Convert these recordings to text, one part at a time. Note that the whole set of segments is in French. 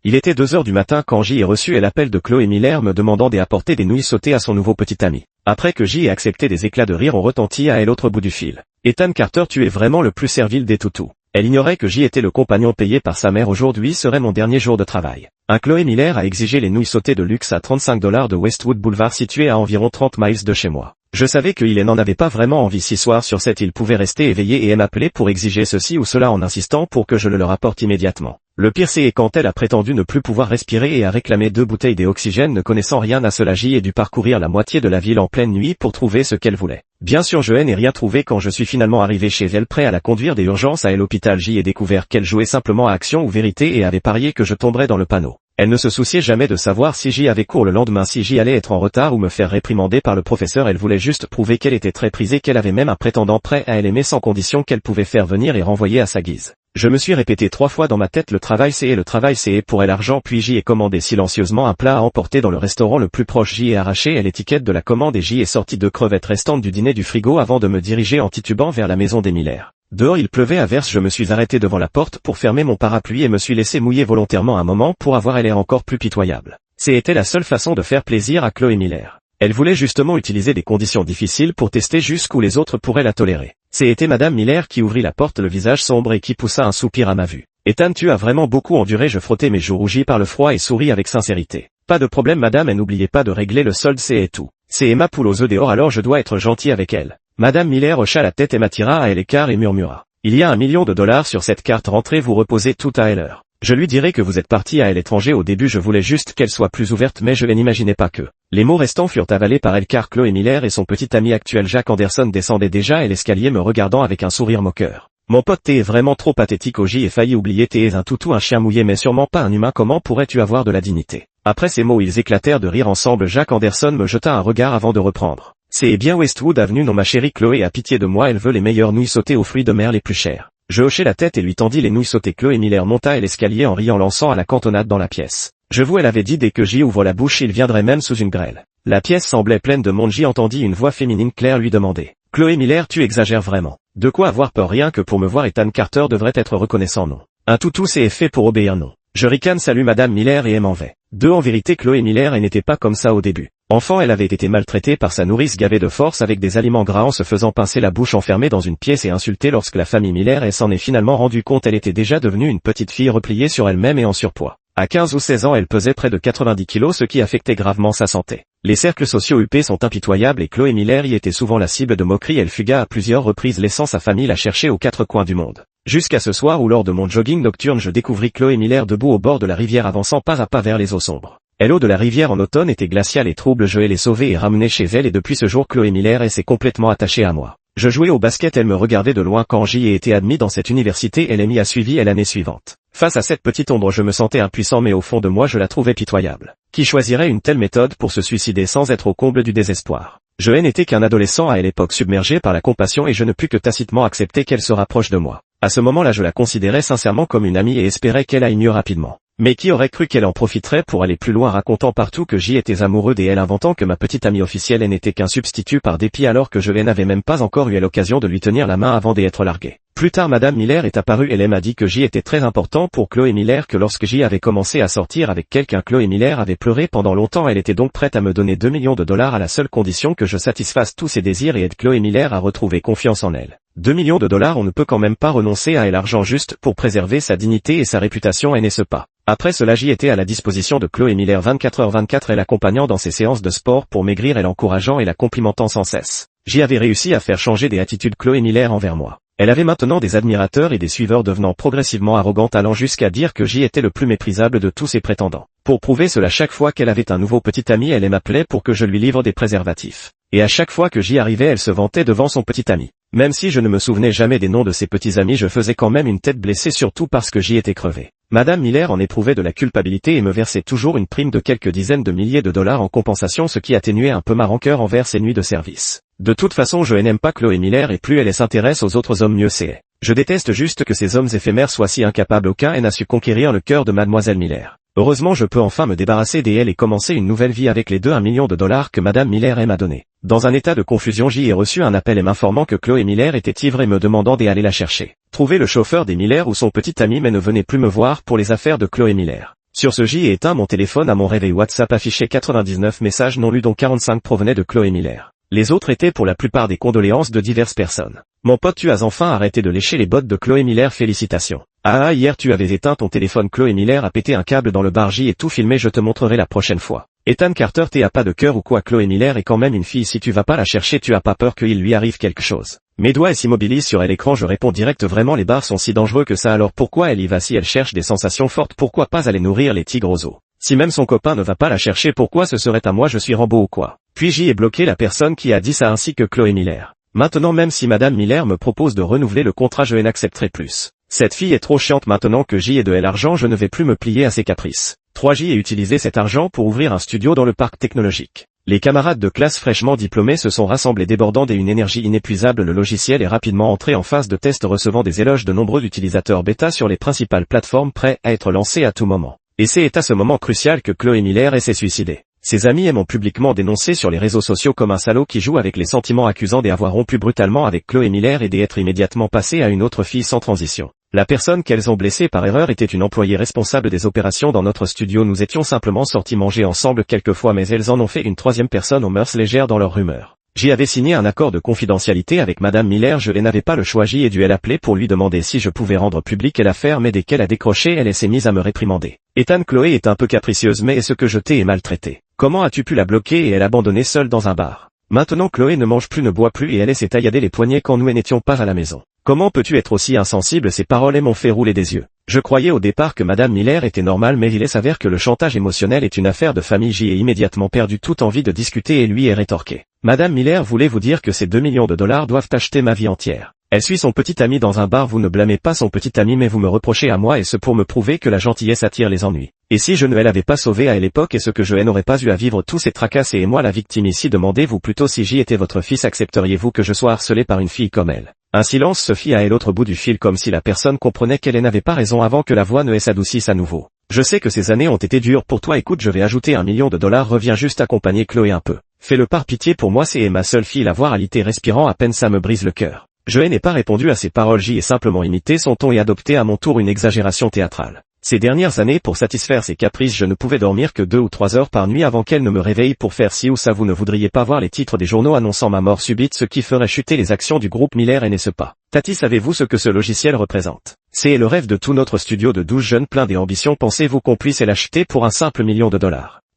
Il était 2 heures du matin quand J ai reçu l'appel de Chloé Miller me demandant d'apporter des nouilles sautées à son nouveau petit ami. Après que J ait accepté, des éclats de rire ont retenti à l'autre bout du fil. Ethan Carter, tu es vraiment le plus servile des toutous. Elle ignorait que J était le compagnon payé par sa mère. Aujourd'hui serait mon dernier jour de travail. Chloé Miller a exigé les nouilles sautées de luxe à $35 de Westwood Boulevard, situé à environ 30 miles de chez moi. Je savais qu'il n'en avait pas vraiment envie. 6 soirs sur 7 il pouvait rester éveillé et m'appeler pour exiger ceci ou cela en insistant pour que je le leur apporte immédiatement. Le pire c'est quand elle a prétendu ne plus pouvoir respirer et a réclamé 2 bouteilles d'oxygène. Ne connaissant rien à cela, J ai dû parcourir la moitié de la ville en pleine nuit pour trouver ce qu'elle voulait. Bien sûr je n'ai rien trouvé quand je suis finalement arrivé chez elle prêt à la conduire des urgences à l'hôpital. J ai découvert qu'elle jouait simplement à action ou vérité et avait parié que je tomberais dans le panneau. Elle ne se souciait jamais de savoir si J avait cours le lendemain, si J allait être en retard ou me faire réprimander par le professeur. Elle voulait juste prouver qu'elle était très prisée, qu'elle avait même un prétendant prêt à l'aimer sans condition, qu'elle pouvait faire venir et renvoyer à sa guise. Je me suis répété 3 fois dans ma tête le travail c'est pour elle argent. Puis J ai commandé silencieusement un plat à emporter dans le restaurant le plus proche. J ai arraché l'étiquette de la commande et J ai sorti 2 crevettes restantes du dîner du frigo avant de me diriger en titubant vers la maison des Miller. Dehors il pleuvait à verse. Je me suis arrêté devant la porte pour fermer mon parapluie et me suis laissé mouiller volontairement un moment pour avoir l'air encore plus pitoyable. C'était la seule façon de faire plaisir à Chloé Miller. Elle voulait justement utiliser des conditions difficiles pour tester jusqu'où les autres pourraient la tolérer. C'était Madame Miller qui ouvrit la porte, le visage sombre, et qui poussa un soupir à ma vue. Ethan, tu as vraiment beaucoup enduré. Je frottais mes joues rougies par le froid et souris avec sincérité. Pas de problème madame, et n'oubliez pas de régler le solde, c'est tout. C'est Emma poule aux œufs dehors, alors je dois être gentil avec elle. Madame Miller hocha la tête et m'attira à l'écart et murmura. Il y a $1 million sur cette carte, rentrez vous reposer tout à l'heure. Je lui dirai que vous êtes parti à l'étranger. Au début je voulais juste qu'elle soit plus ouverte, mais je n'imaginais pas que. Les mots restants furent avalés par elle car Chloé Miller et son petit ami actuel Jack Anderson descendaient déjà et l'escalier me regardant avec un sourire moqueur. Mon pote, t'es vraiment trop pathétique. J ai failli oublier, t'es un toutou, un chien mouillé mais sûrement pas un humain. Comment pourrais-tu avoir de la dignité? Après ces mots ils éclatèrent de rire ensemble. Jack Anderson me jeta un regard avant de reprendre. C'est bien Westwood Avenue. Non ma chérie, Chloé a pitié de moi, elle veut les meilleures nouilles sautées aux fruits de mer les plus chères. Je hochai la tête et lui tendis les nouilles sautées. Chloé Miller monta l'escalier en riant, lançant à la cantonade dans la pièce. Je vous, elle avait dit dès que J ouvre la bouche il viendrait même sous une grêle. La pièce semblait pleine de monde. J entendit une voix féminine claire lui demander. Chloé Miller, tu exagères vraiment. De quoi avoir peur? Rien que pour me voir Ethan Carter devrait être reconnaissant, non. Un toutou c'est fait pour obéir, non. Je ricane, salut Madame Miller, et m'en vais. En vérité Chloé Miller elle n'était pas comme ça au début. Enfant elle avait été maltraitée par sa nourrice, gavée de force avec des aliments gras en se faisant pincer la bouche, enfermée dans une pièce et insultée. Lorsque la famille Miller s'en est finalement rendue compte, elle était déjà devenue une petite fille repliée sur elle-même et en surpoids. À 15 ou 16 ans elle pesait près de 90 kilos, ce qui affectait gravement sa santé. Les cercles sociaux UP sont impitoyables et Chloé Miller y était souvent la cible de moqueries. Elle fugua à plusieurs reprises laissant sa famille la chercher aux 4 coins du monde. Jusqu'à ce soir où lors de mon jogging nocturne je découvris Chloé Miller debout au bord de la rivière avançant pas à pas vers les eaux sombres. L'eau de la rivière en automne était glaciale et trouble. Je l'ai sauvée et ramenée chez elle et depuis ce jour Chloé Miller s'est complètement attachée à moi. Je jouais au basket, elle me regardait de loin. Quand j'y ai été admis dans cette université, elle m'y a suivi l'année suivante. Face à cette petite ombre je me sentais impuissant, mais au fond de moi je la trouvais pitoyable. Qui choisirait une telle méthode pour se suicider sans être au comble du désespoir? Je n'étais qu'un adolescent à l'époque, submergé par la compassion, et je ne pus que tacitement accepter qu'elle se rapproche de moi. À ce moment-là je la considérais sincèrement comme une amie et espérais qu'elle aille mieux rapidement. Mais qui aurait cru qu'elle en profiterait pour aller plus loin, racontant partout que j'y étais amoureux d'elle, inventant que ma petite amie officielle n'était qu'un substitut par dépit, alors que je n'avais même pas encore eu l'occasion de lui tenir la main avant d'être largué. Plus tard Madame Miller est apparue et elle m'a dit que J était très important pour Chloé Miller, que lorsque J avait commencé à sortir avec quelqu'un, Chloé Miller avait pleuré pendant longtemps. Elle était donc prête à me donner $2 millions à la seule condition que je satisfasse tous ses désirs et aide Chloé Miller à retrouver confiance en elle. $2 millions, on ne peut quand même pas renoncer à l'argent juste pour préserver sa dignité et sa réputation, et n'est-ce pas? Après cela J était à la disposition de Chloé Miller 24h24, elle l'accompagnant dans ses séances de sport pour maigrir, elle l'encourageant et la complimentant sans cesse. J avait réussi à faire changer des attitudes Chloé Miller envers moi. Elle avait maintenant des admirateurs et des suiveurs, devenant progressivement arrogante, allant jusqu'à dire que J était le plus méprisable de tous ses prétendants. Pour prouver cela, chaque fois qu'elle avait un nouveau petit ami, elle m'appelait pour que je lui livre des préservatifs. Et à chaque fois que J arrivait, elle se vantait devant son petit ami. Même si je ne me souvenais jamais des noms de ses petits amis, je faisais quand même une tête blessée, surtout parce que J étais crevé. Madame Miller en éprouvait de la culpabilité et me versait toujours une prime de quelques dizaines de milliers de dollars en compensation, ce qui atténuait un peu ma rancœur envers ses nuits de service. De toute façon je n'aime pas Chloé Miller, et plus elle s'intéresse aux autres hommes mieux c'est. Je déteste juste que ces hommes éphémères soient si incapables. Aucun n'a su conquérir le cœur de Mademoiselle Miller. Heureusement je peux enfin me débarrasser d'elle et commencer une nouvelle vie avec les $1 million que Madame Miller m'a donné. Dans un état de confusion, J ai reçu un appel m'informant que Chloé Miller était ivre et me demandant d'aller la chercher. Trouver le chauffeur des Miller ou son petit ami, mais ne venait plus me voir pour les affaires de Chloé Miller. Sur ce J éteint mon téléphone à mon réveil WhatsApp affichait 99 messages non lus dont 45 provenaient de Chloé Miller. Les autres étaient pour la plupart des condoléances de diverses personnes. Mon pote, tu as enfin arrêté de lécher les bottes de Chloé Miller, félicitations. Ah, hier tu avais éteint ton téléphone, Chloé Miller a pété un câble dans le bar J et tout filmé, je te montrerai la prochaine fois. Ethan Carter, t'as pas de cœur ou quoi? Chloé Miller est quand même une fille, si tu vas pas la chercher tu as pas peur qu'il lui arrive quelque chose? Mes doigts s'immobilisent sur l'écran, je réponds direct, vraiment les bars sont si dangereux que ça, alors pourquoi elle y va? Si elle cherche des sensations fortes, pourquoi pas aller nourrir les tigres aux eaux? Si même son copain ne va pas la chercher, pourquoi ce serait à moi? Je suis Rambo ou quoi? Puis J est bloqué, la personne qui a dit ça ainsi que Chloé Miller. Maintenant même si Madame Miller me propose de renouveler le contrat, je n'accepterai plus. Cette fille est trop chiante, maintenant que J est de l'argent, je ne vais plus me plier à ses caprices. 3J a utilisé cet argent pour ouvrir un studio dans le parc technologique. Les camarades de classe fraîchement diplômés se sont rassemblés débordants d'une énergie inépuisable. Le logiciel est rapidement entré en phase de test, recevant des éloges de nombreux utilisateurs bêta sur les principales plateformes, prêts à être lancés à tout moment. Et c'est à ce moment crucial que Chloé Miller s'est suicidée. Ses amis m'ont publiquement dénoncé sur les réseaux sociaux comme un salaud qui joue avec les sentiments, accusant d'avoir rompu brutalement avec Chloé Miller et d'être immédiatement passé à une autre fille sans transition. La personne qu'elles ont blessée par erreur était une employée responsable des opérations dans notre studio. Nous étions simplement sortis manger ensemble quelques fois, mais elles en ont fait une troisième personne aux mœurs légères dans leurs rumeurs. J'y avais signé un accord de confidentialité avec Madame Miller, je n'avais pas le choix. J'y ai dû l'appeler pour lui demander si je pouvais rendre publique l'affaire, mais dès qu'elle a décroché, elle s'est mise à me réprimander. Ethan, Chloé est un peu capricieuse, mais est-ce que je t'ai maltraité? Comment as-tu pu la bloquer et elle abandonner seule dans un bar? Maintenant Chloé ne mange plus, ne boit plus et elle s'est tailladé les poignets quand nous n'étions pas à la maison. Comment peux-tu être aussi insensible? Ces paroles m'ont fait rouler des yeux. Je croyais au départ que Madame Miller était normale, mais il s'avère que le chantage émotionnel est une affaire de famille. J'y ai immédiatement perdu toute envie de discuter et lui ai rétorqué. Madame Miller voulait vous dire que ces 2 millions de dollars doivent acheter ma vie entière. Elle suit son petit ami dans un bar, vous ne blâmez pas son petit ami mais vous me reprochez à moi, et ce pour me prouver que la gentillesse attire les ennuis. Et si je ne l'avais pas sauvée à l'époque, est-ce que je n'aurais pas eu à vivre tous ces tracasses et moi la victime ici? Demandez-vous plutôt si J était votre fils, accepteriez-vous que je sois harcelé par une fille comme elle? Un silence se fit à l'autre bout du fil, comme si la personne comprenait qu'elle n'avait pas raison avant que la voix ne s'adoucisse à nouveau. Je sais que ces années ont été dures pour toi, écoute, je vais ajouter 1 million de dollars, reviens juste accompagner Chloé un peu. Fais-le par pitié pour moi, c'est ma seule fille, la voir alité respirant à peine, ça me brise le cœur. Je n'ai pas répondu à ces paroles, J ai simplement imité son ton et adopté à mon tour une exagération théâtrale. Ces dernières années, pour satisfaire ses caprices, je ne pouvais dormir que 2 ou 3 heures par nuit avant qu'elle ne me réveille pour faire ci ou ça. Vous ne voudriez pas voir les titres des journaux annonçant ma mort subite, ce qui ferait chuter les actions du groupe Miller, et n'est-ce pas? Tati, savez-vous ce que ce logiciel représente? C'est le rêve de tout notre studio de 12 jeunes pleins d'ambition. Pensez-vous qu'on puisse l'acheter pour un simple $1 million?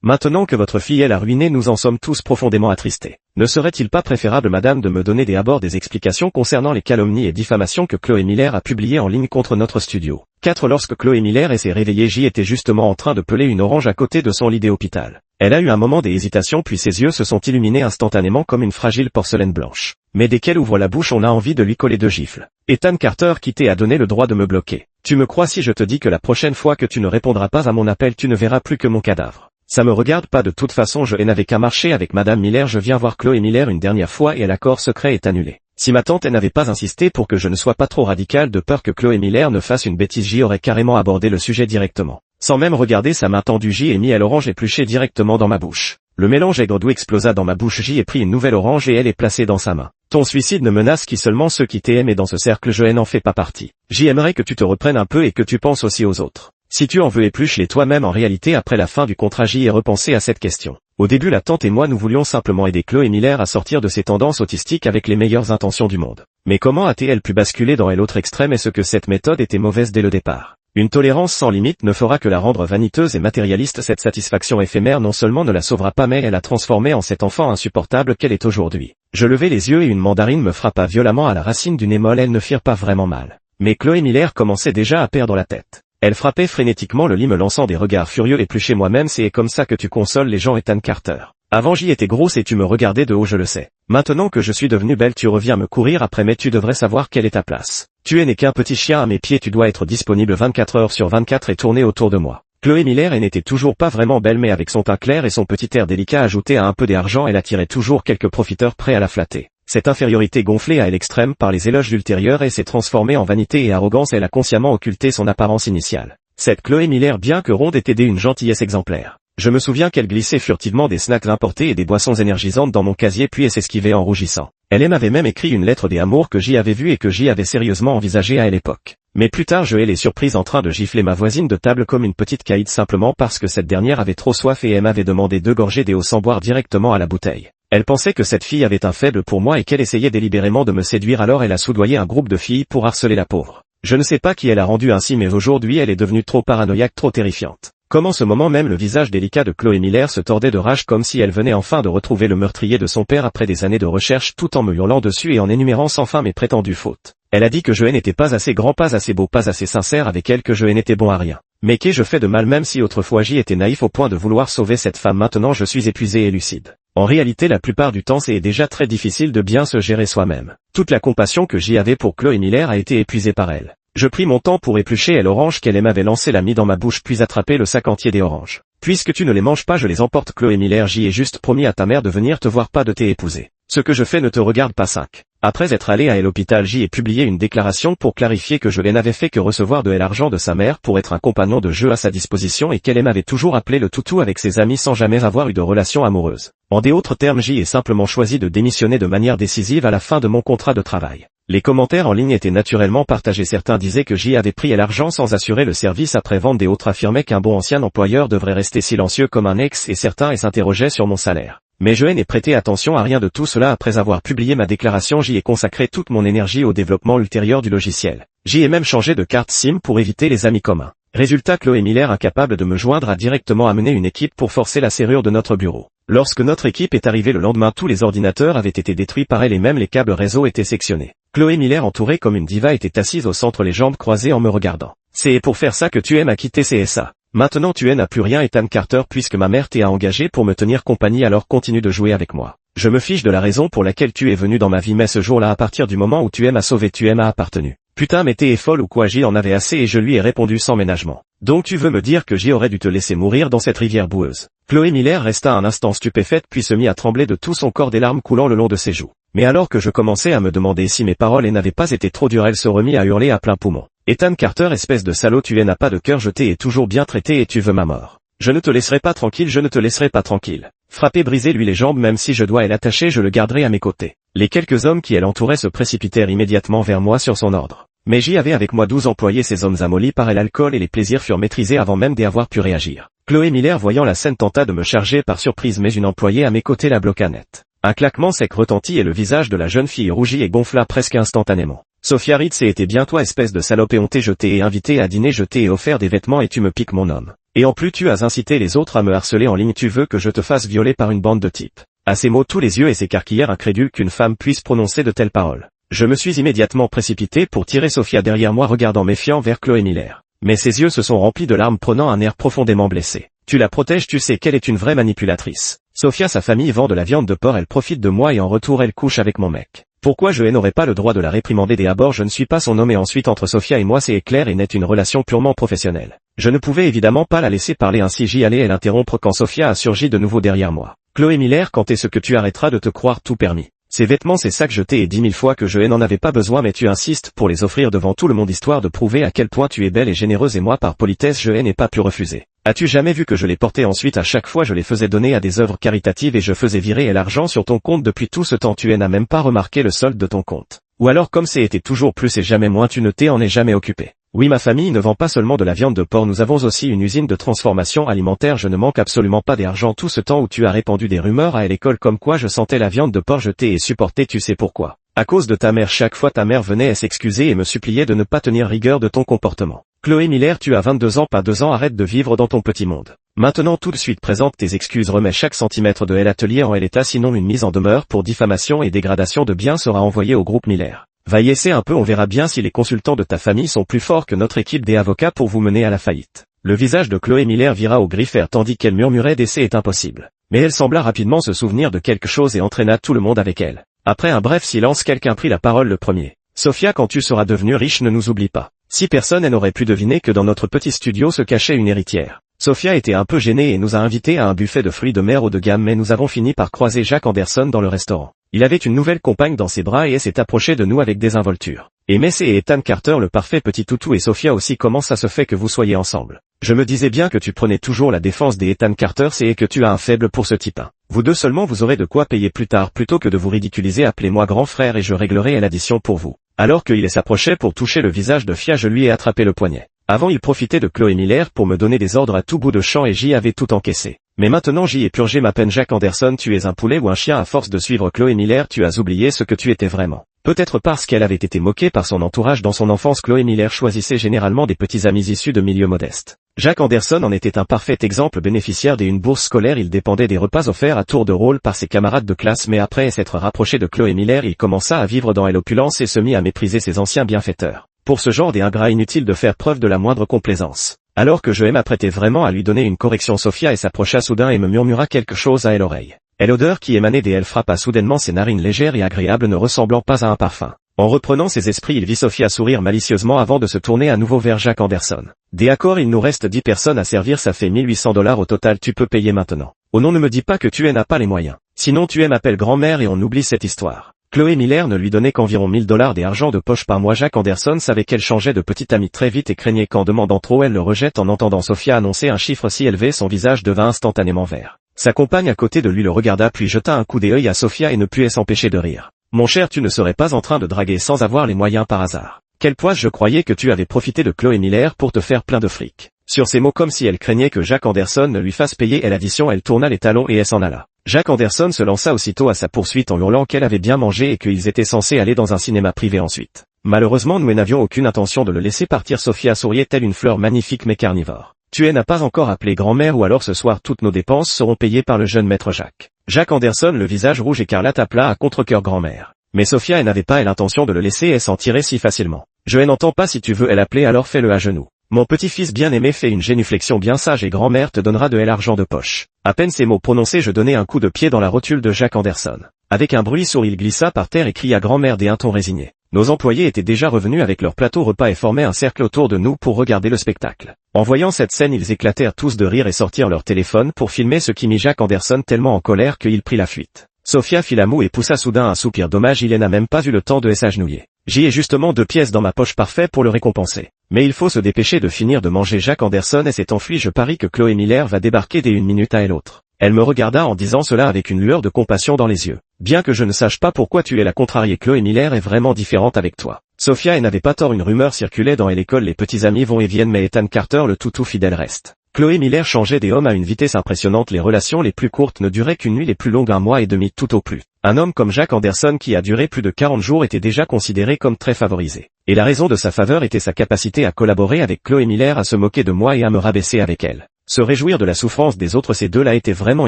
Maintenant que votre fille est ruinée, nous en sommes tous profondément attristés. Ne serait-il pas préférable, madame, de me donner des explications concernant les calomnies et diffamations que Chloé Miller a publiées en ligne contre notre studio? 4. Lorsque Chloé Miller s'est réveillée, J était justement en train de peler une orange à côté de son lit d'hôpital. Elle a eu un moment d'hésitation, puis ses yeux se sont illuminés instantanément comme une fragile porcelaine blanche. Mais dès qu'elle ouvre la bouche, on a envie de lui coller 2 gifles. Ethan Carter, qui t'ai donné le droit de me bloquer? Tu me crois si je te dis que la prochaine fois que tu ne répondras pas à mon appel, tu ne verras plus que mon cadavre? Ça me regarde pas, de toute façon je n'avais qu'à marcher avec Madame Miller. Je viens voir Chloé Miller une dernière fois et l'accord secret est annulé. Si ma tante n'avait pas insisté pour que je ne sois pas trop radical de peur que Chloé Miller ne fasse une bêtise, J aurait carrément abordé le sujet directement. Sans même regarder sa main tendue, J ai mis l'orange épluchée directement dans ma bouche. Le mélange aigre-doux explosa dans ma bouche. J ai pris une nouvelle orange et elle est placée dans sa main. Ton suicide ne menace qui seulement ceux qui t'aiment, et dans ce cercle je n'en fais pas partie. J aimerais que tu te reprennes un peu et que tu penses aussi aux autres. Si tu en veux, épluche-les toi-même. En réalité, après la fin du contrat, J ai repensé à cette question. Au début, la tante et moi, nous voulions simplement aider Chloé Miller à sortir de ses tendances autistiques avec les meilleures intentions du monde. Mais comment a-t-elle pu basculer dans l'autre extrême? Est-ce que cette méthode était mauvaise dès le départ? Une tolérance sans limite ne fera que la rendre vaniteuse et matérialiste. Cette satisfaction éphémère non seulement ne la sauvera pas, mais elle a transformé en cet enfant insupportable qu'elle est aujourd'hui. Je levai les yeux et une mandarine me frappa violemment à la racine du nez molle. Elles ne firent pas vraiment mal. Mais Chloé Miller commençait déjà à perdre la tête. Elle frappait frénétiquement le lit, me lançant des regards furieux. Éplucher moi-même, c'est comme ça que tu consoles les gens, Ethan Carter. Avant, J étais grosse et tu me regardais de haut, je le sais. Maintenant que je suis devenue belle, tu reviens me courir après, mais tu devrais savoir quelle est ta place. Tu n'es qu'un petit chien à mes pieds, tu dois être disponible 24 heures sur 24 et tourner autour de moi. Chloé Miller n'était toujours pas vraiment belle, mais avec son teint clair et son petit air délicat ajouté à un peu d'argent, elle attirait toujours quelques profiteurs prêts à la flatter. Cette infériorité gonflée à l'extrême par les éloges ultérieurs et s'est transformée en vanité et arrogance. Elle a consciemment occulté son apparence initiale. Cette Chloé Miller, bien que ronde, était d'une gentillesse exemplaire. Je me souviens qu'elle glissait furtivement des snacks importés et des boissons énergisantes dans mon casier, puis elle s'esquivait en rougissant. Elle m'avait même écrit une lettre d'amour que j'y avais vue et que j'y avais sérieusement envisagée à l'époque. Mais plus tard je les surprise en train de gifler ma voisine de table comme une petite caïd simplement parce que cette dernière avait trop soif et elle m'avait demandé 2 gorgées d'eau sans boire directement à la bouteille. Elle pensait que cette fille avait un faible pour moi et qu'elle essayait délibérément de me séduire, alors elle a soudoyé un groupe de filles pour harceler la pauvre. Je ne sais pas qui elle a rendu ainsi, mais aujourd'hui elle est devenue trop paranoïaque, trop terrifiante. Comme en ce moment même le visage délicat de Chloé Miller se tordait de rage comme si elle venait enfin de retrouver le meurtrier de son père après des années de recherche, tout en me hurlant dessus et en énumérant sans fin mes prétendues fautes. Elle a dit que je n'étais pas assez grand, pas assez beau, pas assez sincère avec elle, que je n'étais bon à rien. Mais qu'ai-je fait de mal, même si autrefois j'y étais naïf au point de vouloir sauver cette femme? Maintenant je suis épuisé et lucide. En réalité la plupart du temps c'est déjà très difficile de bien se gérer soi-même. Toute la compassion que j'y avais pour Chloé Miller a été épuisée par elle. Je pris mon temps pour éplucher l'orange qu'elle m'avait lancé, l'a mis dans ma bouche puis attraper le sac entier des oranges. Puisque tu ne les manges pas, je les emporte. Chloé Miller, j'y ai juste promis à ta mère de venir te voir, pas de t'épouser. Ce que je fais ne te regarde pas. 5. Après être allé à l'hôpital, j'y ai publié une déclaration pour clarifier que je n'avais fait que recevoir de l'argent de sa mère pour être un compagnon de jeu à sa disposition et qu'elle m'avait toujours appelé le toutou avec ses amis sans jamais avoir eu de relation amoureuse. En d'autres termes, j'y ai simplement choisi de démissionner de manière décisive à la fin de mon contrat de travail. Les commentaires en ligne étaient naturellement partagés. Certains disaient que j'y avais pris l'argent sans assurer le service après-vente, d'autres affirmaient qu'un bon ancien employeur devrait rester silencieux comme un ex, et certains s'interrogeaient sur mon salaire. Mais je n'ai prêté attention à rien de tout cela. Après avoir publié ma déclaration, j'y ai consacré toute mon énergie au développement ultérieur du logiciel. J'y ai même changé de carte SIM pour éviter les amis communs. Résultat, Chloé Miller, incapable de me joindre, a directement amené une équipe pour forcer la serrure de notre bureau. Lorsque notre équipe est arrivée le lendemain, tous les ordinateurs avaient été détruits par elle et même les câbles réseau étaient sectionnés. Chloé Miller, entourée comme une diva, était assise au centre, les jambes croisées en me regardant. C'est pour faire ça que tu m'as quitté CSA. Maintenant tu n'as plus rien, Ethan Carter, puisque ma mère t'a engagé pour me tenir compagnie, alors continue de jouer avec moi. Je me fiche de la raison pour laquelle tu es venu dans ma vie, mais ce jour-là, à partir du moment où tu m'as sauvé, tu m'as appartenu. Putain, mais t'es folle ou quoi? J'y en avais assez et je lui ai répondu sans ménagement. Donc tu veux me dire que j'y aurais dû te laisser mourir dans cette rivière boueuse? Chloé Miller resta un instant stupéfaite puis se mit à trembler de tout son corps, des larmes coulant le long de ses joues. Mais alors que je commençais à me demander si mes paroles n'avaient pas été trop dures, elle se remit à hurler à plein poumon. Ethan Carter, espèce de salaud, tu n'as pas de cœur, je t'ai toujours bien traité et tu veux ma mort. Je ne te laisserai pas tranquille, je ne te laisserai pas tranquille. Frappez, brisez-lui les jambes, même si je dois l'attacher, je le garderai à mes côtés. Les quelques hommes qui l'entouraient se précipitèrent immédiatement vers moi sur son ordre. Mais j'y avais avec moi 12 employés, ces hommes amollis par l'alcool et les plaisirs furent maîtrisés avant même d'avoir pu réagir. Chloé Miller, voyant la scène, tenta de me charger par surprise, mais une employée à mes côtés la bloqua net. Un claquement sec retentit et le visage de la jeune fille rougit et gonfla presque instantanément. Sophia Reed, c'était bien toi, espèce de salope, et on je t'ai invité à dîner, je t'ai offert des vêtements et tu me piques mon homme. Et en plus tu as incité les autres à me harceler en ligne, tu veux que je te fasse violer par une bande de types. À ces mots, tous les yeux s'écarquillèrent, incrédules qu'une femme puisse prononcer de telles paroles. Je me suis immédiatement précipité pour tirer Sophia derrière moi, regardant méfiant vers Chloé Miller. Mais ses yeux se sont remplis de larmes, prenant un air profondément blessé. Tu la protèges, tu sais qu'elle est une vraie manipulatrice. Sophia, sa famille vend de la viande de porc, elle profite de moi et en retour elle couche avec mon mec. Pourquoi je n'aurais pas le droit de la réprimander dès abord? Je ne suis pas son homme et ensuite entre Sophia et moi c'est clair et net une relation purement professionnelle. Je ne pouvais évidemment pas la laisser parler ainsi, j'y allais l'interrompre quand Sophia a surgi de nouveau derrière moi. Chloé Miller, quand est-ce que tu arrêteras de te croire tout permis? Ces vêtements, c'est ça que je t'ai dit 10 000 fois que je n'en avais pas besoin, mais tu insistes pour les offrir devant tout le monde histoire de prouver à quel point tu es belle et généreuse et moi par politesse je n'ai pas pu refuser. As-tu jamais vu que je les portais ensuite? À chaque fois je les faisais donner à des œuvres caritatives et je faisais virer l'argent sur ton compte. Depuis tout ce temps tu n'as même pas remarqué le solde de ton compte. Ou alors comme c'était toujours plus et jamais moins, tu ne t'en es jamais occupé. Oui, ma famille ne vend pas seulement de la viande de porc, nous avons aussi une usine de transformation alimentaire, je ne manque absolument pas d'argent. Tout ce temps où tu as répandu des rumeurs à l'école comme quoi je sentais la viande de porc, je t'ai supporté, tu sais pourquoi? À cause de ta mère. Chaque fois ta mère venait s'excuser et me suppliait de ne pas tenir rigueur de ton comportement. Chloé Miller, tu as 22 ans, pas 2 ans, arrête de vivre dans ton petit monde. Maintenant tout de suite présente tes excuses, remets chaque centimètre de l'atelier en l'état, sinon une mise en demeure pour diffamation et dégradation de biens sera envoyée au groupe Miller. Va y essayer un peu, on verra bien si les consultants de ta famille sont plus forts que notre équipe des avocats pour vous mener à la faillite. Le visage de Chloé Miller vira au gris fer tandis qu'elle murmurait d'essai est impossible. Mais elle sembla rapidement se souvenir de quelque chose et entraîna tout le monde avec elle. Après un bref silence, quelqu'un prit la parole le premier. Sophia, quand tu seras devenue riche, ne nous oublie pas. Si personne n'aurait pu deviner que dans notre petit studio se cachait une héritière. Sophia était un peu gênée et nous a invités à un buffet de fruits de mer haut de gamme, mais nous avons fini par croiser Jack Anderson dans le restaurant. Il avait une nouvelle compagne dans ses bras et s'est approché de nous avec désinvolture. Et Messi et Ethan Carter, le parfait petit toutou, et Sophia aussi, comment ça se fait que vous soyez ensemble? Je me disais bien que tu prenais toujours la défense des Ethan Carter, c'est que tu as un faible pour ce type. Vous deux seulement vous aurez de quoi payer plus tard plutôt que de vous ridiculiser, appelez-moi grand frère et je réglerai l'addition pour vous. Alors qu'il s'approchait pour toucher le visage de Fia, je lui ai attrapé le poignet. Avant il profitait de Chloé Miller pour me donner des ordres à tout bout de champ et J avait tout encaissé. Mais maintenant j'y ai purgé ma peine. Jack Anderson, tu es un poulet ou un chien à force de suivre Chloé Miller, tu as oublié ce que tu étais vraiment. Peut-être parce qu'elle avait été moquée par son entourage dans son enfance, Chloé Miller choisissait généralement des petits amis issus de milieux modestes. Jack Anderson en était un parfait exemple. Bénéficiaire d'une bourse scolaire, il dépendait des repas offerts à tour de rôle par ses camarades de classe, mais après s'être rapproché de Chloé Miller, il commença à vivre dans l'opulence et se mit à mépriser ses anciens bienfaiteurs. Pour ce genre d'ingrats, inutile de faire preuve de la moindre complaisance. Alors que je m'apprêtais vraiment à lui donner une correction, Sophia s'approcha soudain et me murmura quelque chose à l'oreille. Et l'odeur qui émanait d'elle frappa soudainement ses narines légères et agréables, ne ressemblant pas à un parfum. En reprenant ses esprits, il vit Sophia sourire malicieusement avant de se tourner à nouveau vers Jack Anderson. D'accord, il nous reste 10 personnes à servir, ça fait 1800 $ au total, tu peux payer maintenant. Oh non, ne me dis pas que tu n'as pas les moyens. Sinon tu m'appelles grand-mère et on oublie cette histoire. Chloé Miller ne lui donnait qu'environ 1000 $ d'argent de poche par mois. Jack Anderson savait qu'elle changeait de petite amie très vite et craignait qu'en demandant trop elle le rejette. En entendant Sophia annoncer un chiffre si élevé, son visage devint instantanément vert. Sa compagne à côté de lui le regarda puis jeta un coup d'œil à Sophia et ne put s'empêcher de rire. Mon cher, tu ne serais pas en train de draguer sans avoir les moyens par hasard. Quel poisse, je croyais que tu avais profité de Chloé Miller pour te faire plein de fric. Sur ces mots, comme si elle craignait que Jack Anderson ne lui fasse payer l'addition, elle tourna les talons et elle s'en alla. Jack Anderson se lança aussitôt à sa poursuite en hurlant qu'elle avait bien mangé et qu'ils étaient censés aller dans un cinéma privé ensuite. Malheureusement, nous n'avions aucune intention de le laisser partir. Sophia souriait telle une fleur magnifique mais carnivore. Tu n'as pas encore appelé grand-mère ou alors ce soir toutes nos dépenses seront payées par le jeune maître Jack. Jack Anderson, le visage rouge écarlate, appela à contre-cœur grand-mère. Mais Sophia n'avait pas l'intention de le laisser s'en tirer si facilement. Je n'entends pas, si tu veux l'appeler alors fais-le à genoux. Mon petit-fils bien-aimé, fait une génuflexion bien sage et grand-mère te donnera de l'argent de poche. À peine ces mots prononcés, je donnai un coup de pied dans la rotule de Jack Anderson. Avec un bruit sourd, il glissa par terre et cria grand-mère d'un ton résigné. Nos employés étaient déjà revenus avec leur plateau repas et formaient un cercle autour de nous pour regarder le spectacle. En voyant cette scène, ils éclatèrent tous de rire et sortirent leur téléphone pour filmer, ce qui mit Jack Anderson tellement en colère qu'il prit la fuite. Sophia fit la moue et poussa soudain un soupir. Dommage, il n'a même pas eu le temps de s'agenouiller. J'y ai justement 2 pièces dans ma poche, parfait pour le récompenser. Mais il faut se dépêcher de finir de manger. Jack Anderson s'est enfui. Je parie que Chloé Miller va débarquer dès une minute à l'autre. Elle me regarda en disant cela avec une lueur de compassion dans les yeux. Bien que je ne sache pas pourquoi tu es la contrariée, Chloé Miller est vraiment différente avec toi. Sophia n'avait pas tort, une rumeur circulait dans l'école, les petits amis vont et viennent mais Ethan Carter le toutou fidèle reste. Chloé Miller changeait des hommes à une vitesse impressionnante, les relations les plus courtes ne duraient qu'une nuit, les plus longues 1 mois et demi tout au plus. Un homme comme Jack Anderson qui a duré plus de 40 jours était déjà considéré comme très favorisé. Et la raison de sa faveur était sa capacité à collaborer avec Chloé Miller, à se moquer de moi et à me rabaisser avec elle. Se réjouir de la souffrance des autres, ces deux-là étaient vraiment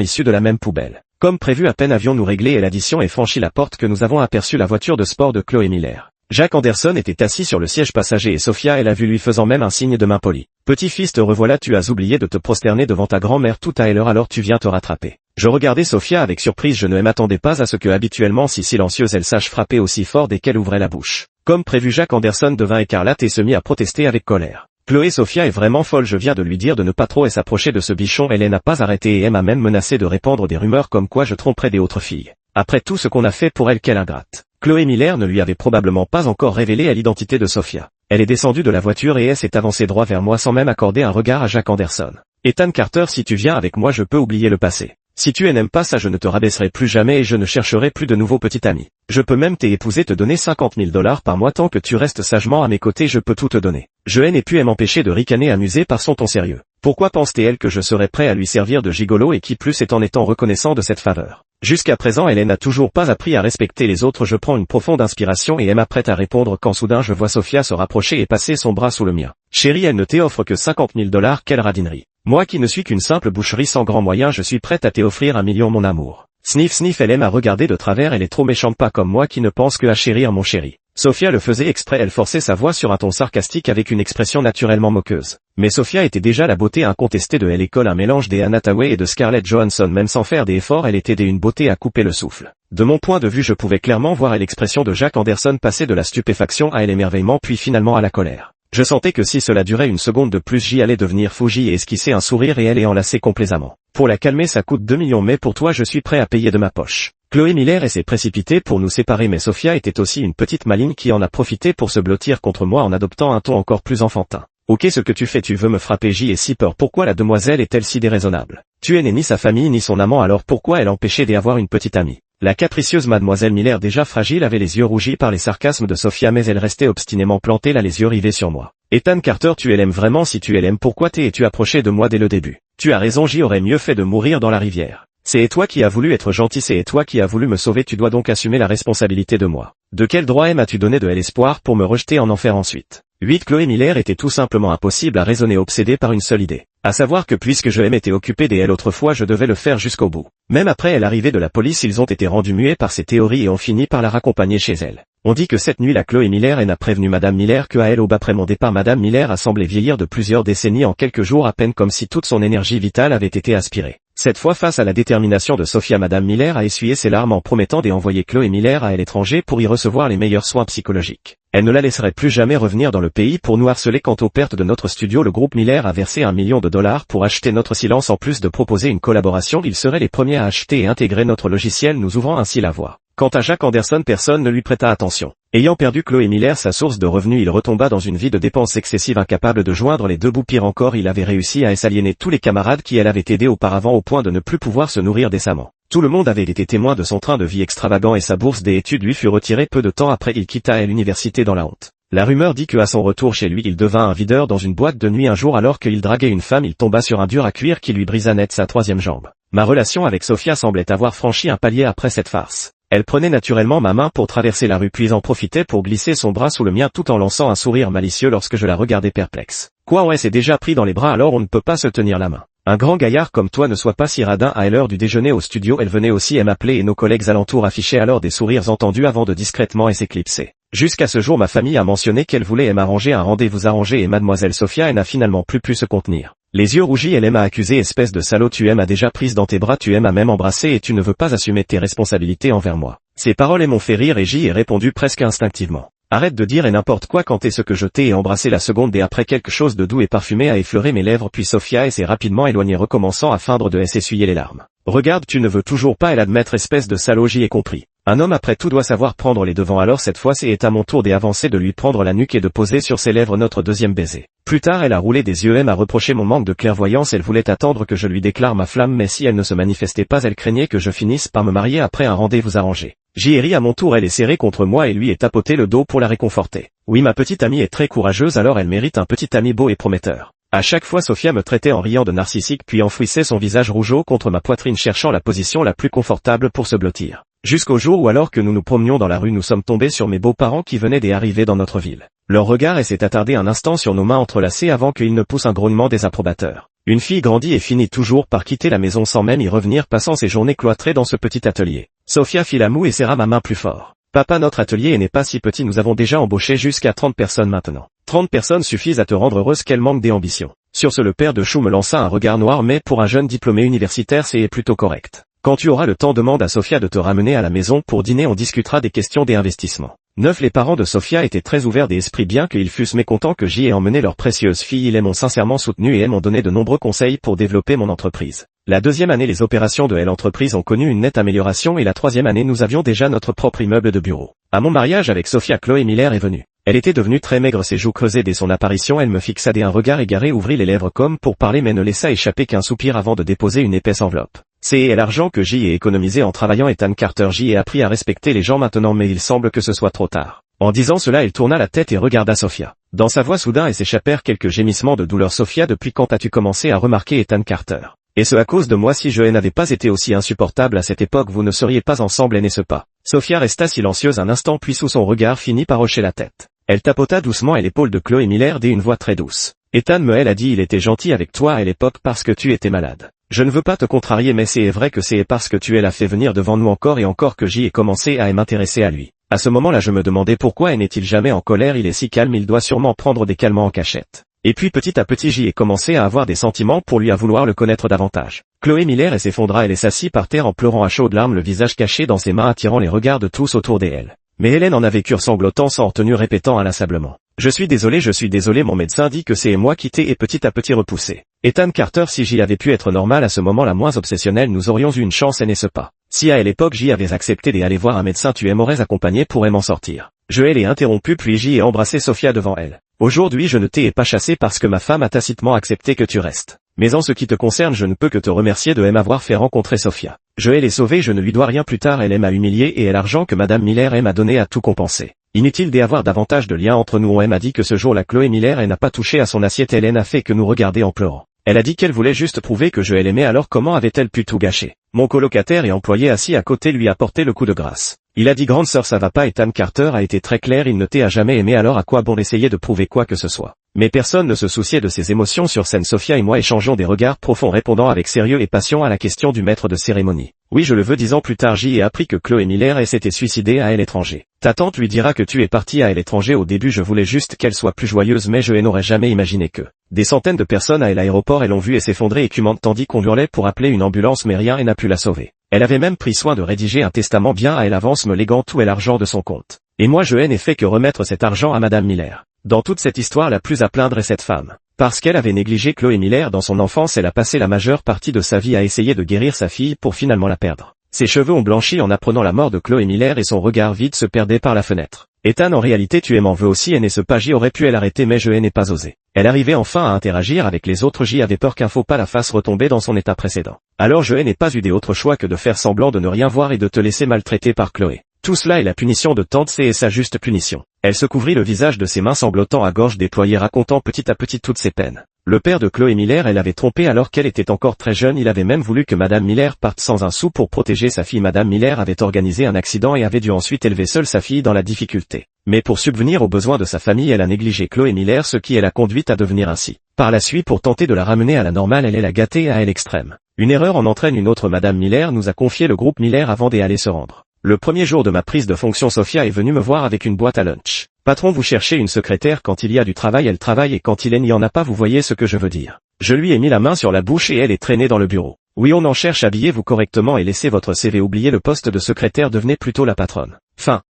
issus de la même poubelle. Comme prévu, à peine avions-nous réglé l'addition et franchi la porte que nous avons aperçu la voiture de sport de Chloé Miller. Jack Anderson était assis sur le siège passager et Sophia elle a vu lui faisant même un signe de main polie. Petit-fils, te revoilà, tu as oublié de te prosterner devant ta grand-mère tout à l'heure, alors tu viens te rattraper. Je regardais Sophia avec surprise, je ne m'attendais pas à ce que habituellement si silencieuse elle sache frapper aussi fort dès qu'elle ouvrait la bouche. Comme prévu, Jack Anderson devint écarlate et se mit à protester avec colère. Chloé, Sophia est vraiment folle, je viens de lui dire de ne pas trop s'approcher de ce bichon, elle n'a pas arrêté et elle m'a même menacé de répandre des rumeurs comme quoi je tromperais des autres filles. Après tout ce qu'on a fait pour elle, quelle ingrate. Chloé Miller ne lui avait probablement pas encore révélé l'identité de Sophia. Elle est descendue de la voiture et elle s'est avancée droit vers moi sans même accorder un regard à Jack Anderson. Ethan Carter, si tu viens avec moi je peux oublier le passé. Si tu n'aimes pas ça, je ne te rabaisserai plus jamais et je ne chercherai plus de nouveaux petits amis. Je peux même t'épouser, te donner 50 000 $ par mois tant que tu restes sagement à mes côtés, je peux tout te donner. Je n'ai pu m'empêcher de ricaner amusé par son ton sérieux. Pourquoi pense-t-elle que je serais prêt à lui servir de gigolo et qui plus est en étant reconnaissant de cette faveur? Jusqu'à présent elle n'a toujours pas appris à respecter les autres. Je prends une profonde inspiration et elle m'apprête à répondre quand soudain je vois Sophia se rapprocher et passer son bras sous le mien. Chérie, elle ne t'offre que 50 000 $, quelle radinerie. Moi qui ne suis qu'une simple boucherie sans grand moyen, je suis prête à t'offrir 1 million mon amour. Sniff sniff, elle aime à regarder de travers, elle est trop méchante, pas comme moi qui ne pense que à chérir mon chéri. Sophia le faisait exprès, elle forçait sa voix sur un ton sarcastique avec une expression naturellement moqueuse. Mais Sophia était déjà la beauté incontestée de l'école, un mélange des Anne Hathaway et de Scarlett Johansson, même sans faire des efforts elle était d'une beauté à couper le souffle. De mon point de vue je pouvais clairement voir l'expression de Jack Anderson passer de la stupéfaction à l'émerveillement puis finalement à la colère. Je sentais que si cela durait une seconde de plus j'y allais devenir fou, j'y ai esquissé un sourire et elle est enlacée complaisamment. Pour la calmer ça coûte 2 millions mais pour toi je suis prêt à payer de ma poche. Chloé Miller s'est précipitée pour nous séparer mais Sophia était aussi une petite maligne qui en a profité pour se blottir contre moi en adoptant un ton encore plus enfantin. Ok, ce que tu fais, tu veux me frapper, j'y ai si peur. Pourquoi la demoiselle est-elle si déraisonnable? Tu n'es ni sa famille ni son amant, alors pourquoi elle empêchait d'y avoir une petite amie? La capricieuse mademoiselle Miller, déjà fragile, avait les yeux rougis par les sarcasmes de Sophia, mais elle restait obstinément plantée là, les yeux rivés sur moi. Ethan Carter, tu l'aimes vraiment? Si tu l'aimes, pourquoi t'es-tu approché de moi dès le début? Tu as raison, j'y aurais mieux fait de mourir dans la rivière. C'est toi qui as voulu être gentil, c'est toi qui as voulu me sauver, tu dois donc assumer la responsabilité de moi. De quel droit m'as-tu donné de l'espoir pour me rejeter en enfer ensuite? 8. Chloé Miller était tout simplement impossible à raisonner, obsédée par une seule idée. À savoir que puisque je m'étais occupé d'elle autrefois, je devais le faire jusqu'au bout. Même après l'arrivée de la police, ils ont été rendus muets par ces théories et ont fini par la raccompagner chez elle. On dit que cette nuit, la Chloé Miller n'a prévenu Madame Miller que à elle, après mon départ, Madame Miller a semblé vieillir de plusieurs décennies en quelques jours à peine, comme si toute son énergie vitale avait été aspirée. Cette fois, face à la détermination de Sophia, Madame Miller a essuyé ses larmes en promettant d'envoyer Chloé Miller à l'étranger pour y recevoir les meilleurs soins psychologiques. Elle ne la laisserait plus jamais revenir dans le pays pour nous harceler. Quant aux pertes de notre studio, le groupe Miller a versé $1 million pour acheter notre silence. En plus de proposer une collaboration, ils seraient les premiers à acheter et intégrer notre logiciel, nous ouvrant ainsi la voie. Quant à Jack Anderson, personne ne lui prêta attention. Ayant perdu Chloé Miller, sa source de revenus, il retomba dans une vie de dépenses excessives, incapable de joindre les deux bouts. Pire encore, il avait réussi à s'aliéner tous les camarades qui elle avait aidé auparavant, au point de ne plus pouvoir se nourrir décemment. Tout le monde avait été témoin de son train de vie extravagant et sa bourse d'études lui fut retirée peu de temps après. Il quitta l'université dans la honte. La rumeur dit qu'à son retour chez lui, il devint un videur dans une boîte de nuit. Un jour, alors qu'il draguait une femme, il tomba sur un dur à cuire qui lui brisa net sa troisième jambe. Ma relation avec Sophia semblait avoir franchi un palier après cette farce. Elle prenait naturellement ma main pour traverser la rue, puis en profitait pour glisser son bras sous le mien tout en lançant un sourire malicieux lorsque je la regardais perplexe. Quoi, ouais, c'est déjà pris dans les bras, alors on ne peut pas se tenir la main. Un grand gaillard comme toi ne soit pas si radin. À l'heure du déjeuner au studio, elle venait aussi m'appeler et nos collègues alentours affichaient alors des sourires entendus avant de discrètement s'éclipser. Jusqu'à ce jour, ma famille a mentionné qu'elle voulait m'arranger un rendez-vous arrangé et mademoiselle Sophia n'a finalement plus pu se contenir. Les yeux rougis, elle m'a accusé: espèce de salaud, tu m'as déjà prise dans tes bras, tu m'as même embrassé et tu ne veux pas assumer tes responsabilités envers moi. Ces paroles m'ont fait rire et j'y ai répondu presque instinctivement. Arrête de dire n'importe quoi, quand est-ce que je t'ai embrassé la seconde et après quelque chose de doux et parfumé a effleuré mes lèvres, puis Sophia s'est rapidement éloignée, recommençant à feindre de s'essuyer les larmes. Regarde, tu ne veux toujours pas l'admettre, espèce de salaud, j'y ai compris. Un homme après tout doit savoir prendre les devants, alors cette fois c'est à mon tour d'avancer, de lui prendre la nuque et de poser sur ses lèvres notre deuxième baiser. Plus tard, elle a roulé des yeux, m'a reproché mon manque de clairvoyance, elle voulait attendre que je lui déclare ma flamme, mais si elle ne se manifestait pas, elle craignait que je finisse par me marier après un rendez-vous arrangé. J'y ai ri à mon tour, elle est serrée contre moi et lui est tapoté le dos pour la réconforter. Oui, ma petite amie est très courageuse, alors elle mérite un petit ami beau et prometteur. À chaque fois, Sophia me traitait en riant de narcissique puis enfouissait son visage rougeau contre ma poitrine, cherchant la position la plus confortable pour se blottir. Jusqu'au jour où, alors que nous nous promenions dans la rue, nous sommes tombés sur mes beaux-parents qui venaient d'arriver dans notre ville. Leur regard s'est attardé un instant sur nos mains entrelacées avant qu'ils ne poussent un grognement désapprobateur. Une fille grandit et finit toujours par quitter la maison sans même y revenir, passant ses journées cloîtrées dans ce petit atelier. Sophia fit la moue et serra ma main plus fort. Papa, notre atelier n'est pas si petit, nous avons déjà embauché jusqu'à 30 personnes maintenant. 30 personnes suffisent à te rendre heureuse, quel manque d'ambition. Sur ce, le père de Chou me lança un regard noir, mais pour un jeune diplômé universitaire c'est plutôt correct. Quand tu auras le temps, demande à Sophia de te ramener à la maison pour dîner, on discutera des questions d'investissement. 9. Les parents de Sophia étaient très ouverts d'esprit, bien qu'ils fussent mécontents que j'y ai emmené leur précieuse fille. Ils m'ont sincèrement soutenu et m'ont donné de nombreux conseils pour développer mon entreprise. La deuxième année, les opérations de l'entreprise ont connu une nette amélioration et la troisième année, nous avions déjà notre propre immeuble de bureau. À mon mariage avec Sophia, Chloé Miller est venue. Elle était devenue très maigre, ses joues creusées dès son apparition, elle me fixa d'un regard égaré, ouvrit les lèvres comme pour parler mais ne laissa échapper qu'un soupir avant de déposer une épaisse enveloppe. C'est l'argent que j'y ai économisé en travaillant, Ethan Carter, j'y ai appris à respecter les gens maintenant, mais il semble que ce soit trop tard. En disant cela, il tourna la tête et regarda Sophia. Dans sa voix soudain s'échappèrent quelques gémissements de douleur. Sophia, depuis quand as-tu commencé à remarquer Ethan Carter? Et ce à cause de moi? Si je n'avais pas été aussi insupportable à cette époque, vous ne seriez pas ensemble, n'est-ce pas? Sophia resta silencieuse un instant, puis sous son regard finit par hocher la tête. Elle tapota doucement à l'épaule de Chloé Miller d'une voix très douce. Ethan me a dit il était gentil avec toi à l'époque parce que tu étais malade. Je ne veux pas te contrarier, mais c'est vrai que c'est parce que tu l'as fait venir devant nous encore et encore que j'y ai commencé à m'intéresser à lui. À ce moment-là, je me demandais pourquoi n'est-il jamais en colère, il est si calme, il doit sûrement prendre des calmants en cachette. Et puis petit à petit j'y ai commencé à avoir des sentiments pour lui, à vouloir le connaître davantage. Chloé Miller s'effondra, elle s'assit par terre en pleurant à chaudes larmes, le visage caché dans ses mains, attirant les regards de tous autour d'elle. Mais Hélène en avait cure, sanglotant sans retenue, répétant inlassablement. Je suis désolé, mon médecin dit que c'est moi qui t'ai et petit à petit repoussé. Ethan Carter, si j'y avais pu être normal à ce moment-là, moins obsessionnel, nous aurions eu une chance, n'est-ce pas? Si à l'époque j'y avais accepté d'aller voir un médecin, tu m'aurais accompagné pour m'en sortir. Je l'ai interrompu, puis j'y ai embrassé Sophia devant elle. Aujourd'hui je ne t'ai pas chassé parce que ma femme a tacitement accepté que tu restes. Mais en ce qui te concerne, je ne peux que te remercier de m'avoir fait rencontrer Sophia. Je l'ai sauvée, je ne lui dois rien. Plus tard elle m'a humilié et l'argent que Madame Miller m'a donné à tout compenser. Inutile d'y avoir davantage de liens entre nous. On m'a dit que ce jour-là Chloé Miller n'a pas touché à son assiette. Elle n'a fait que nous regarder en pleurant. Elle a dit qu'elle voulait juste prouver que je l'aimais. Alors comment avait-elle pu tout gâcher? Mon colocataire et employé assis à côté lui a porté le coup de grâce. Il a dit: grande sœur, ça va pas. Ethan Carter a été très clair, il ne t'a jamais aimé, alors à quoi bon essayer de prouver quoi que ce soit? Mais personne ne se souciait de ses émotions sur scène. Sophia et moi échangeons des regards profonds, répondant avec sérieux et passion à la question du maître de cérémonie. Oui, je le veux. 10 ans plus tard, j'y ai appris que Chloé Miller s'était suicidée à l'étranger. Ta tante lui dira que tu es parti à l'étranger. Au début je voulais juste qu'elle soit plus joyeuse, mais je n'aurais jamais imaginé que des centaines de personnes à l'aéroport l'ont vue et s'effondrer écumante tandis qu'on hurlait pour appeler une ambulance, mais rien n'a pu la sauver. Elle avait même pris soin de rédiger un testament bien à l'avance, me léguant tout l'argent de son compte. Et moi je n'ai fait que remettre cet argent à Madame Miller. Dans toute cette histoire, la plus à plaindre est cette femme. Parce qu'elle avait négligé Chloé Miller dans son enfance, elle a passé la majeure partie de sa vie à essayer de guérir sa fille pour finalement la perdre. Ses cheveux ont blanchi en apprenant la mort de Chloé Miller et son regard vide se perdait par la fenêtre. Ethan, en réalité tu m'en veux aussi. Elle n'est pas. J'y aurais pu l'arrêter, mais je n'ai pas osé. Elle arrivait enfin à interagir avec les autres. J'y avais peur qu'un faux pas la fasse retomber dans son état précédent. Alors je n'ai pas eu d'autre choix que de faire semblant de ne rien voir et de te laisser maltraiter par Chloé. Tout cela est la punition de tante C et sa juste punition. Elle se couvrit le visage de ses mains sanglotant à gorge déployée, racontant petit à petit toutes ses peines. Le père de Chloé Miller l'avait trompée alors qu'elle était encore très jeune. Il avait même voulu que Madame Miller parte sans un sou pour protéger sa fille. Madame Miller avait organisé un accident et avait dû ensuite élever seule sa fille dans la difficulté. Mais pour subvenir aux besoins de sa famille, elle a négligé Chloé Miller, ce qui l'a conduite à devenir ainsi. Par la suite, pour tenter de la ramener à la normale, elle l'a gâtée à l'extrême. Une erreur en entraîne une autre. Madame Miller nous a confié le groupe Miller avant d'aller se rendre. Le premier jour de ma prise de fonction, Sophia est venue me voir avec une boîte à lunch. Patron, vous cherchez une secrétaire. Quand il y a du travail, elle travaille, et quand il n'y en a pas, vous voyez ce que je veux dire. Je lui ai mis la main sur la bouche et elle est traînée dans le bureau. Oui, on en cherche. Habillez-vous correctement et laissez votre CV. Oubliez le poste de secrétaire, devenez plutôt la patronne. Fin.